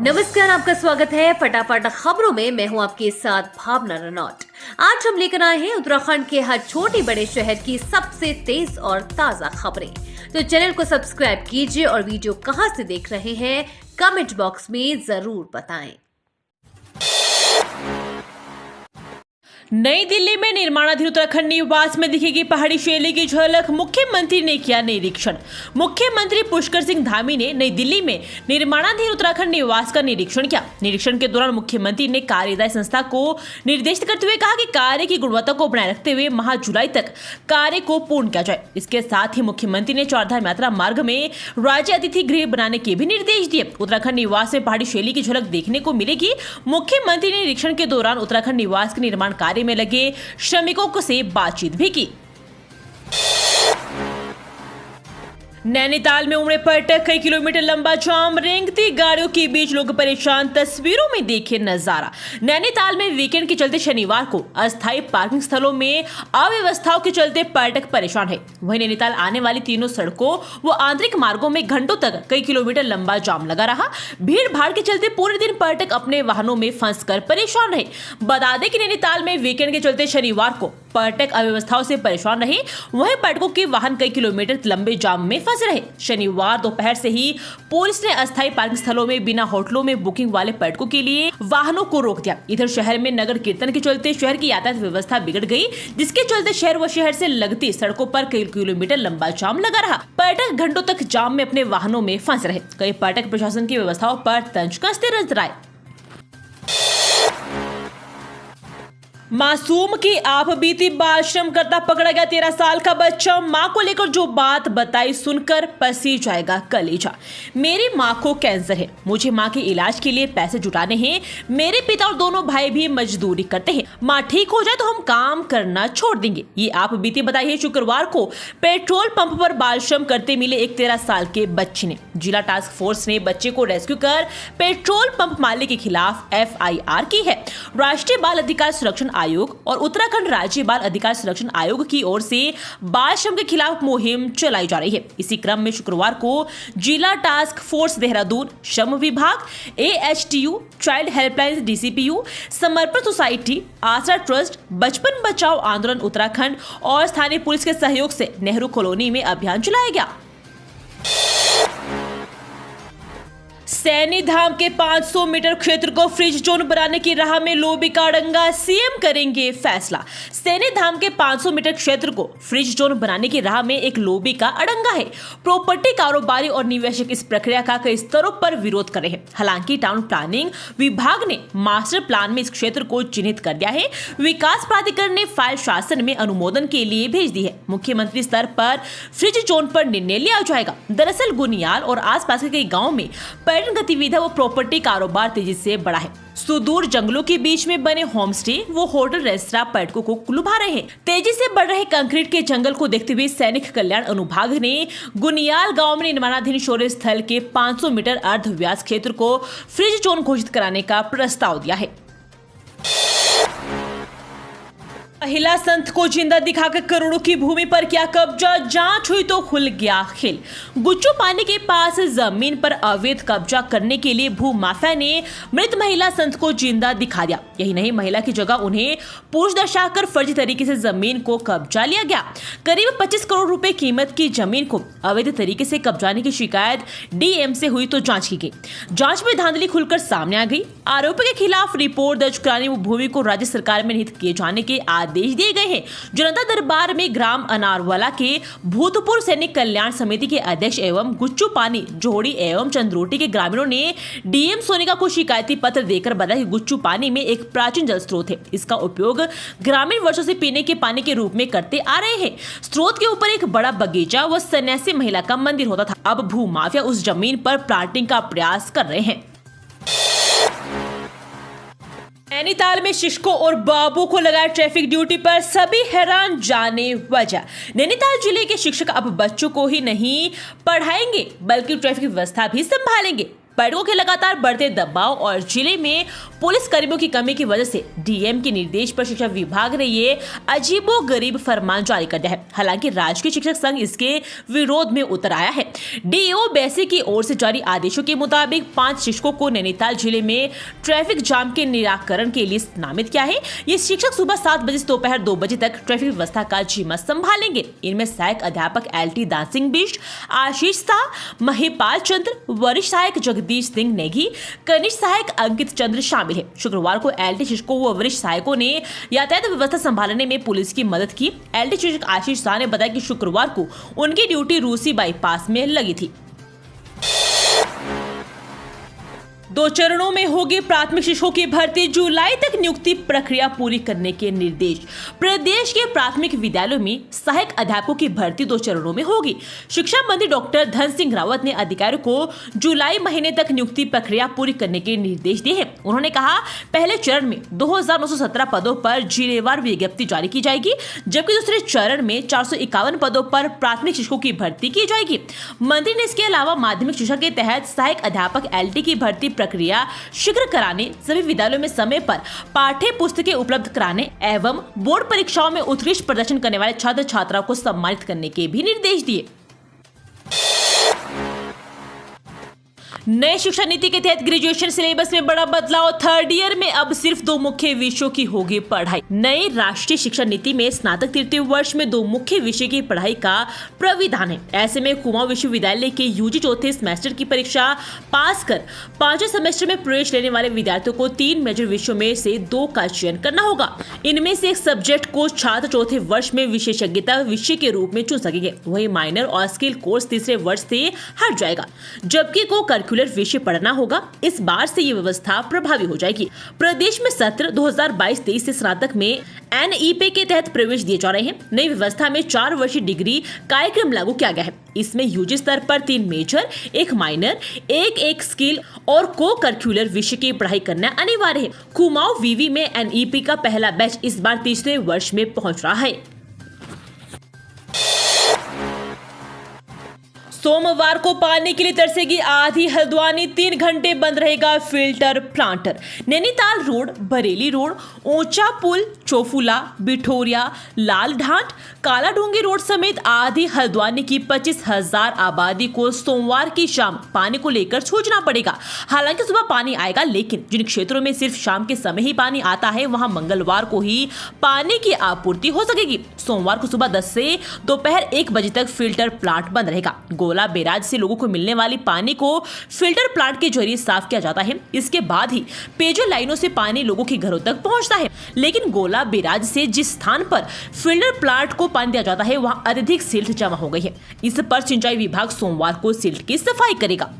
नमस्कार, आपका स्वागत है फटाफट खबरों में। मैं हूं आपके साथ भावना रनौत। आज हम लेकर आए हैं उत्तराखंड के हर छोटे बड़े शहर की सबसे तेज और ताजा खबरें। तो चैनल को सब्सक्राइब कीजिए और वीडियो कहां से देख रहे हैं कमेंट बॉक्स में जरूर बताएं। नई दिल्ली में निर्माणाधीन उत्तराखंड निवास में दिखेगी पहाड़ी शैली की झलक। मुख्यमंत्री ने किया निरीक्षण। मुख्यमंत्री पुष्कर सिंह धामी ने नई दिल्ली में निर्माणाधीन उत्तराखंड निवास का निरीक्षण किया। निरीक्षण के दौरान मुख्यमंत्री ने कार्यदायी संस्था को निर्देशित करते हुए कहा कि कार्य की गुणवत्ता को बनाए रखते हुए माह जुलाई तक कार्य को पूर्ण किया जाए। इसके साथ ही मुख्यमंत्री ने चारधाम यात्रा मार्ग में राज्य अतिथि गृह बनाने के भी निर्देश दिए। उत्तराखंड निवास में पहाड़ी शैली की झलक देखने को मिलेगी। मुख्यमंत्री ने निरीक्षण के दौरान उत्तराखंड निवास के निर्माण कार्य में लगे श्रमिकों से बातचीत भी की। नैनीताल में उमड़े पर्यटक, कई किलोमीटर लंबा जाम, रेंगती गाड़ियों के बीच लोग परेशान। तस्वीरों में देखे नजारा। नैनीताल में वीकेंड के चलते शनिवार को अस्थायी पार्किंग स्थलों में अव्यवस्थाओं के चलते पर्यटक परेशान है। वहीं नैनीताल आने वाली तीनों सड़कों व आंतरिक मार्गों में घंटों तक कई किलोमीटर लंबा जाम लगा रहा। भीड़ भाड़ के चलते पूरे दिन पर्यटक अपने वाहनों में फंस कर परेशान रहे। बता दें कि नैनीताल में वीकेंड के चलते शनिवार को पर्यटक अव्यवस्थाओं से परेशान रहे। वहीं पर्यटकों के वाहन कई किलोमीटर लंबे जाम में फंसे रहे। शनिवार दोपहर से ही पुलिस ने अस्थायी पार्किंग स्थलों में बिना होटलों में बुकिंग वाले पर्यटकों के लिए वाहनों को रोक दिया। इधर शहर में नगर कीर्तन के चलते शहर की यातायात व्यवस्था बिगड़ गई, जिसके चलते शहर व शहर से लगती सड़कों पर कई किलोमीटर लंबा जाम लगा रहा। पर्यटक घंटों तक जाम में अपने वाहनों में फंस रहे। कई पर्यटक प्रशासन की व्यवस्थाओं पर तंज कसते नजर आए। मासूम की आप बीती बाल श्रम करता पकड़ा गया 13 साल का बच्चा। मां को लेकर जो बात बताई सुनकर पसी जाएगा कलेजा। मेरी मां को कैंसर है, मुझे मां के इलाज के लिए पैसे जुटाने हैं। मेरे पिता और दोनों भाई भी मजदूरी करते हैं। मां ठीक हो जाए तो हम काम करना छोड़ देंगे। ये आप बीती बताई है शुक्रवार को पेट्रोल पंप पर बाल श्रम करते मिले एक 13 साल के बच्चे ने। जिला टास्क फोर्स ने बच्चे को रेस्क्यू कर पेट्रोल पंप मालिक के खिलाफ FIR की है। राष्ट्रीय बाल अधिकार संरक्षण आयोग और उत्तराखंड राज्य बाल अधिकार संरक्षण आयोग की ओर से बाल श्रम के खिलाफ मुहिम चलाई जा रही है। इसी क्रम में शुक्रवार को जिला टास्क फोर्स देहरादून, श्रम विभाग, AHTU, चाइल्ड हेल्पलाइन DCPU, समर्पण सोसाइटी, आसरा ट्रस्ट, बचपन बचाओ आंदोलन उत्तराखंड और स्थानीय पुलिस के सहयोग से नेहरू कॉलोनी में अभियान चलाया गया। सैनी धाम के 500 मीटर क्षेत्र को फ्रिज जोन बनाने की राह में लोबी का अड़ंगा। CM करेंगे फैसला। सैनी धाम के 500 मीटर क्षेत्र को फ्रिज जोन बनाने की राह में एक लोबी का अड़ंगा है। प्रॉपर्टी कारोबारी और निवेशक इस प्रक्रिया का कई स्तरों पर विरोध कर रहे हैं। हालांकि टाउन प्लानिंग विभाग ने मास्टर प्लान में इस क्षेत्र को चिन्हित कर दिया है। विकास प्राधिकरण ने फाइल शासन में अनुमोदन के लिए भेज दी है। मुख्यमंत्री स्तर पर फ्रिज जोन पर निर्णय लिया जाएगा। दरअसल गुनियाल और आसपास के कई गाँव में गतिविधियां व प्रॉपर्टी कारोबार तेजी से बढ़ा है। सुदूर जंगलों के बीच में बने होम स्टे वो होटल रेस्तरां पर्यटकों को लुभा रहे हैं। तेजी से बढ़ रहे कंक्रीट के जंगल को देखते हुए सैनिक कल्याण अनुभाग ने गुनियाल गांव में निर्माणाधीन शौर्य स्थल के 500 मीटर अर्ध व्यास क्षेत्र को फ्रिज जोन घोषित कराने का प्रस्ताव दिया है। महिला संत को जिंदा दिखाकर करोड़ों की भूमि पर किया कब्जा। जांच हुई तो खुल गया खेल। गुच्चू पानी के पास जमीन पर अवैध कब्जा करने के लिए भू माफिया ने मृत महिला संत को जिंदा दिखा दिया। यही नहीं, महिला की जगह उन्हें पुरुष दर्शाकर फर्जी तरीके से जमीन को कब्जा लिया गया। करीब 25 करोड़ रुपए कीमत की जमीन को अवैध तरीके से कब्जाने की शिकायत DM से हुई तो जांच की गई। जांच में धांधली खुलकर सामने आ गई। आरोपी के खिलाफ रिपोर्ट दर्ज कराने व भूमि को राज्य सरकार में निहित किए जाने के आदेश दिए गए हैं। जनता दरबार में ग्राम अनारवाला के भूतपूर्व सैनिक कल्याण समिति के अध्यक्ष एवं गुच्चू पानी, जोड़ी एवं चंद्रोटी के ग्रामीणों ने DM सोनिका को शिकायती पत्र देकर बताया कि गुच्चू पानी में एक प्राचीन जल स्रोत है। इसका उपयोग ग्रामीण वर्षों से पीने के पानी के रूप में करते आ रहे हैं। स्रोत के ऊपर एक बड़ा बगीचा व सन्यासी महिला का मंदिर होता था। अब भू माफिया उस जमीन पर प्लांटिंग का प्रयास कर रहे हैं। नैनीताल में शिक्षकों और बाबू को लगाया ट्रैफिक ड्यूटी पर, सभी हैरान, जाने वजह। नैनीताल जिले के शिक्षक अब बच्चों को ही नहीं पढ़ाएंगे बल्कि ट्रैफिक व्यवस्था भी संभालेंगे। पर्यटकों के लगातार बढ़ते दबाव और जिले में पुलिस कर्मियों की कमी की वजह से डीएम के निर्देश पर शिक्षा विभाग ने ये अजीबोगरीब फरमान जारी कर दिया है। हालांकि राजकीय शिक्षक संघ इसके विरोध में उतर आया है। डीईओ बैसी की ओर से जारी आदेशों के मुताबिक 5 शिक्षकों को नैनीताल जिले में ट्रैफिक जाम के निराकरण के लिए नामित किया है। ये शिक्षक सुबह 7 बजे से दोपहर 2 बजे तक ट्रैफिक व्यवस्था का जिम्मा संभालेंगे। इनमें सहायक अध्यापक LT दान सिंह बिष्ट, आशीष शाह, महिपाल चंद्र, वरिष्ठ सहायक जगदीश सिंह नेगी, कनिष्ठ सहायक अंकित चंद्र शामिल है। शुक्रवार को LT शिक्षकों व वरिष्ठ सहायकों ने यातायात व्यवस्था संभालने में पुलिस की मदद की। LT शिक्षक आशीष शाह ने बताया कि शुक्रवार को उनकी ड्यूटी रूसी बाईपास में लगी थी। 2 चरणों में होगी प्राथमिक शिक्षकों की भर्ती, जुलाई तक नियुक्ति प्रक्रिया पूरी करने के निर्देश। प्रदेश के प्राथमिक विद्यालयों में सहायक अध्यापकों की भर्ती 2 चरणों में होगी। शिक्षा मंत्री डॉक्टर धन सिंह रावत ने अधिकारियों को जुलाई महीने तक नियुक्ति प्रक्रिया पूरी करने के निर्देश दिए हैं। उन्होंने कहा, पहले चरण में 2917 पदों पर जिलेवार विज्ञप्ति जारी की जाएगी, जबकि दूसरे चरण में 451 पदों पर प्राथमिक शिक्षकों की भर्ती की जाएगी। मंत्री ने इसके अलावा माध्यमिक शिक्षा के तहत सहायक अध्यापक LT की भर्ती प्रक्रिया शीघ्र कराने, सभी विद्यालयों में समय पर पाठ्य पुस्तकें उपलब्ध कराने एवं बोर्ड परीक्षाओं में उत्कृष्ट प्रदर्शन करने वाले छात्र छात्राओं को सम्मानित करने के भी निर्देश दिए। नए शिक्षा नीति के तहत ग्रेजुएशन सिलेबस में बड़ा बदलाव, 3rd ईयर में अब सिर्फ 2 मुख्य विषयों की होगी पढ़ाई। नई राष्ट्रीय शिक्षा नीति में स्नातक तृतीय वर्ष में 2 मुख्य विषय की पढ़ाई का प्राविधान है। ऐसे में कुमाऊं विश्वविद्यालय के UG चौथे सेमेस्टर की परीक्षा पास कर 5वें सेमेस्टर में प्रवेश लेने वाले विद्यार्थियों को 3 मेजर विषयों में से 2 का चयन करना होगा। इनमें से एक सब्जेक्ट को छात्र चौथे वर्ष में विशेषज्ञता विषय के रूप में चुन सकेंगे। वही माइनर और स्किल कोर्स तीसरे वर्ष से हट जाएगा, जबकि को विषय पढ़ना होगा। इस बार से ये व्यवस्था प्रभावी हो जाएगी। प्रदेश में सत्र 2022-23 से स्नातक में NEP के तहत प्रवेश दिए जा रहे हैं। नई व्यवस्था में 4 वर्षीय डिग्री कार्यक्रम लागू किया गया है। इसमें UG स्तर पर 3 मेजर, 1 माइनर, एक स्किल और को करिकुलर विषय की पढ़ाई करना अनिवार्य है। कुमाऊं विवि में NEP का पहला बैच इस बार तीसरे वर्ष में पहुंच रहा है। सोमवार को पानी के लिए तरसेगी आधी हल्द्वानी, 3 घंटे बंद रहेगा filter plant. Nainital road, Bareilly road, ऊंचा पुल, चोफुला, बिठोरिया, लाल ढांट, काला डूंगी रोड समेत आधी हल्द्वानी की 25,000 आबादी को सोमवार की शाम पानी को लेकर सोचना पड़ेगा। हालांकि सुबह पानी आएगा, लेकिन जिन क्षेत्रों में सिर्फ शाम के समय ही पानी आता है, वहां मंगलवार को ही पानी की आपूर्ति हो सकेगी। सोमवार को सुबह 10 से दोपहर 1 बजे तक फिल्टर प्लांट बंद रहेगा। गोला बैराज से लोगों को मिलने वाली पानी को फिल्टर प्लांट के जरिए साफ किया जाता है। इसके बाद ही पेयजल लाइनों से पानी लोगों के घरों तक पहुंचता है। लेकिन गोला बैराज से जिस स्थान पर फिल्टर प्लांट को पानी दिया जाता है, वहां अत्यधिक सिल्ट जमा हो गई है। इस पर सिंचाई विभाग सोमवार को सिल्ट की सफाई करेगा।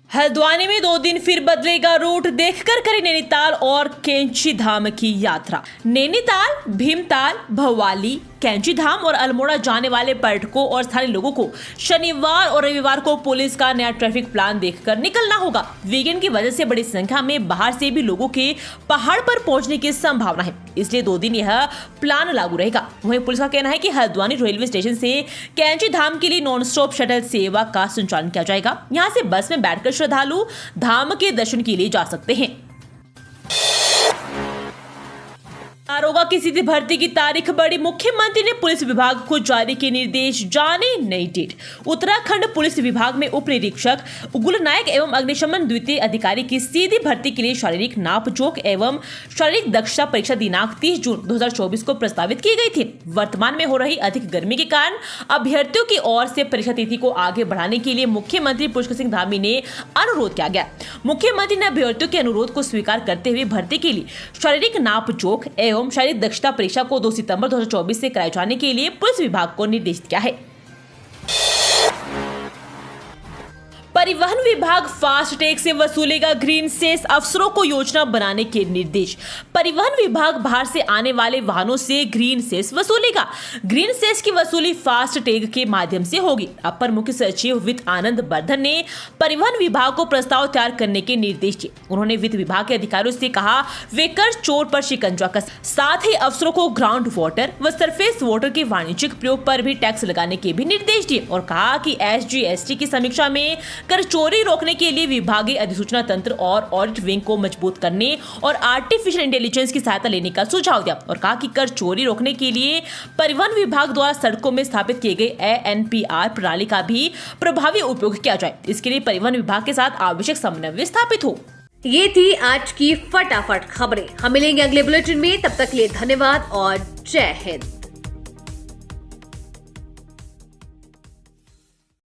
हल्द्वानी में 2 दिन फिर बदलेगा रूट, देखकर करें नैनीताल और कैंची धाम की यात्रा। नैनीताल, भीमताल, भवाली, कैंची धाम और अल्मोड़ा जाने वाले पर्यटकों और स्थानीय लोगों को शनिवार और रविवार को पुलिस का नया ट्रैफिक प्लान देखकर निकलना होगा। वीकेंड की वजह से बड़ी संख्या में बाहर से भी लोगों के पहाड़ पर पहुंचने की संभावना है, इसलिए 2 दिन यह प्लान लागू रहेगा। वहीं पुलिस का कहना है कि हल्द्वानी रेलवे स्टेशन से कैंची धाम के लिए नॉन स्टॉप शटल सेवा का संचालन किया जाएगा। यहाँ से बस में बैठकर श्रद्धालु धाम के दर्शन के लिए जा सकते हैं। दारोगा की सीधी भर्ती की तारीख बढ़ी, मुख्यमंत्री ने पुलिस विभाग को जारी किए निर्देश, जाने नई डेट। उत्तराखंड पुलिस विभाग में उप निरीक्षक, गुलनायक एवं अग्निशमन द्वितीय अधिकारी की सीधी भर्ती के लिए शारीरिक नाप जोख एवं शारीरिक दक्षता परीक्षा दिनांक 30 जून 2024 को प्रस्तावित की गई थी। वर्तमान में हो रही अधिक गर्मी के कारण अभ्यर्थियों की ओर से परीक्षा तिथि को आगे बढ़ाने के लिए मुख्यमंत्री पुष्कर सिंह धामी ने अनुरोध किया गया। मुख्यमंत्री ने अभ्यर्थियों के अनुरोध को स्वीकार करते हुए भर्ती के लिए शारीरिक नाप जोख एवं शारीरिक दक्षता परीक्षा को 2 सितंबर 2024 से कराए जाने के लिए पुलिस विभाग को निर्देश दिया है। परिवहन विभाग फास्ट टैग से वसूलेगा ग्रीन सेस, अफसरों को योजना बनाने के निर्देश। परिवहन विभाग बाहर से आने वाले वाहनों से ग्रीन सेस वसूलेगा। ग्रीन सेस की वसूली फास्ट टैग के माध्यम से होगी। अपर मुख्य सचिव वित्त आनंद बर्धन ने परिवहन विभाग को प्रस्ताव तैयार करने के निर्देश दिए। उन्होंने वित्त विभाग के अधिकारियों से कहा वे कर चोर पर शिकंजा कस, साथ ही अफसरों को ग्राउंड वाटर व सरफेस वाटर के वाणिज्यिक प्रयोग पर भी टैक्स लगाने के भी निर्देश दिए और कहा कि SGST की समीक्षा में कर चोरी रोकने के लिए विभागीय अधिसूचना तंत्र और ऑडिट विंग को मजबूत करने और आर्टिफिशियल इंटेलिजेंस की सहायता लेने का सुझाव दिया और कहा कि कर चोरी रोकने के लिए परिवहन विभाग द्वारा सड़कों में स्थापित किए गए ANPR प्रणाली का भी प्रभावी उपयोग किया जाए। इसके लिए परिवहन विभाग के साथ आवश्यक समन्वय स्थापित हो। ये थी आज की फटाफट खबरें। हम मिलेंगे अगले बुलेटिन में, तब तक के लिए धन्यवाद और जय हिंद।